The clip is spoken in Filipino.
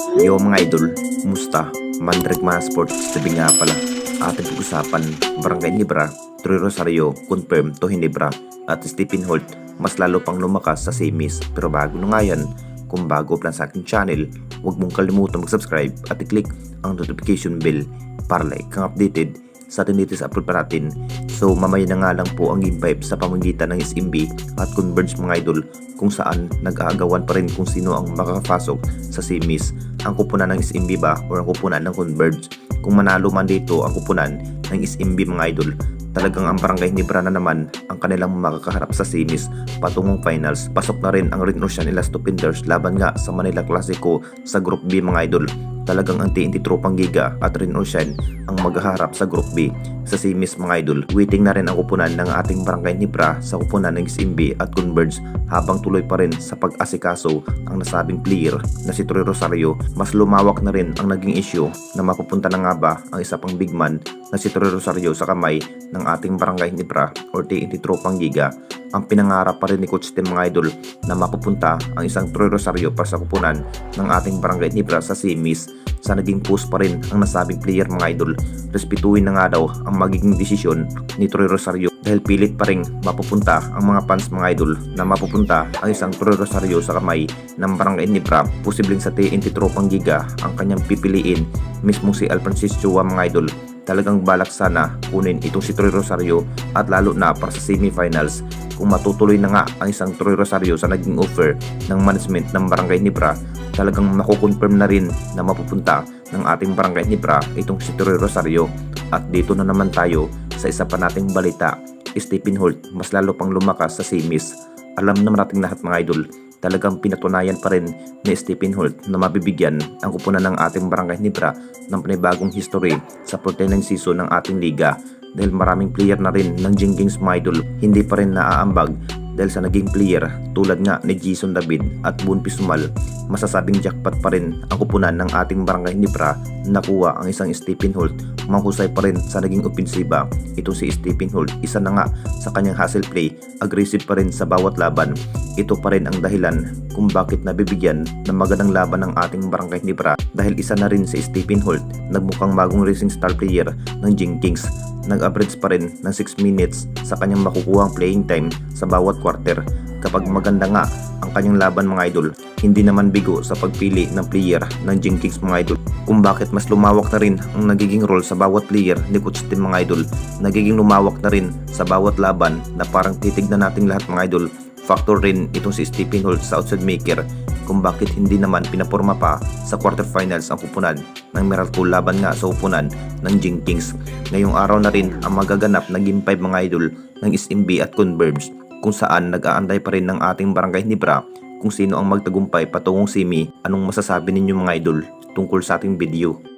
Yo mga idol, kumusta? Mandrek mga sports, sabi nga pala. Ating pag-usapan, Barangay Ginebra, Troy Rosario, confirm to Ginebra, at Stephen Holt, mas lalo pang lumakas sa semis. Pero bago na nga yan, kung bago pa lang sa aking channel, huwag mong kalimutan mag-subscribe at i-click ang notification bell para like kang updated sa ating latest upload pa natin. So mamaya na nga lang po ang game 5 sa pamamagitan ng SMB at Converge mga idol, kung saan nag-aagawan pa rin kung sino ang makakapasok sa semis, ang kupunan ng SMB ba o ang kupunan ng Converge. Kung manalo man dito ang kupunan ng SMB mga idol, talagang ang Barangay Ginebra na naman ang kanilang makakaharap sa semis patungong finals. Pasok na rin ang Red Ocean Elastopinders laban nga sa Manila Clasico sa Group B mga idol. Talagang ang TNT Tropang Giga at Red Ocean ang maghaharap sa Group B. Sa semis mga idol, waiting na rin ang kupunan ng ating Barangay Ginebra sa kupunan ng SMB at Converge, habang tuloy pa rin sa pag-asikaso ang nasabing player na si Troy Rosario. Mas lumawak na rin ang naging issue na mapupunta na nga ba ang isa pang big man na si Troy Rosario sa kamay ng ating Barangay Ginebra or TNT Tropang Giga. Ang pinangarap pa rin ni Coach Tim mga idol na mapupunta ang isang Troy Rosario para sa kupunan ng ating Barangay Ginebra sa semis. Sa naging post pa rin ang nasabing player mga idol, respetuhin na nga daw ang magiging desisyon ni Troy Rosario dahil pilit pa rin mapupunta ang mga fans mga idol na mapupunta ang isang Troy Rosario sa kamay ng Barangay Ginebra. Posibleng sa TNT Tropang Giga ang kanyang pipiliin, mismo si Alfrancis Chua mga idol. Talagang balak sana kunin itong si Troy Rosario at lalo na para sa semifinals. Kung matutuloy na nga ang isang Troy Rosario sa naging offer ng management ng Barangay Ginebra, talagang makukonfirm na rin na mapupunta ng ating Barangay Ginebra itong si Troy Rosario. At dito na naman tayo sa isa pa nating balita, Stephen Holt mas lalo pang lumakas sa semis. Alam naman nating lahat mga idol, talagang pinatunayan pa rin ni Stephen Holt na mabibigyan ang kupunan ng ating Barangay Ginebra ng panibagong history sa 49 season ng ating liga, dahil maraming player na rin ng Jinggings mga idol hindi pa rin naaambag dahil sa naging player tulad nga ni Jason David at Boon Pisumal. Masasabing jackpot pa rin ang kupunan ng ating Barangay Ginebra. Nakuha ang isang Stephen Holt, mahusay pa rin sa naging opensiba. Ito si Stephen Holt, isa na nga sa kanyang hustle play, aggressive pa rin sa bawat laban. Ito pa rin ang dahilan kung bakit nabibigyan ng magandang laban ng ating Barangay Ginebra, dahil isa na rin si Stephen Holt, nagmukhang bagong racing star player ng Jinggings. Nag-average pa rin ng 6 minutes sa kanyang makukuhang playing time sa bawat quarter. Kapag maganda nga ang kanyang laban mga idol, hindi naman bigo sa pagpili ng player ng Jinggings mga idol. Kung bakit mas lumawak na rin ang nagiging role sa bawat player ni Coach Tim mga idol, nagiging lumawak na rin sa bawat laban na parang titignan nating lahat mga idol. Factor rin itong si Stephen Holt sa outside maker kung bakit hindi naman pinaporma pa sa quarterfinals ang kupunan ng Miracle laban nga sa upunan ng Jinggings. Ngayong araw na rin ang magaganap na Game 5 mga idol ng SMB at Converge, kung saan nag-aantay pa rin ng ating Barangay Ginebra kung sino ang magtagumpay patungong semi. Anong masasabi ninyo mga idol tungkol sa ating video?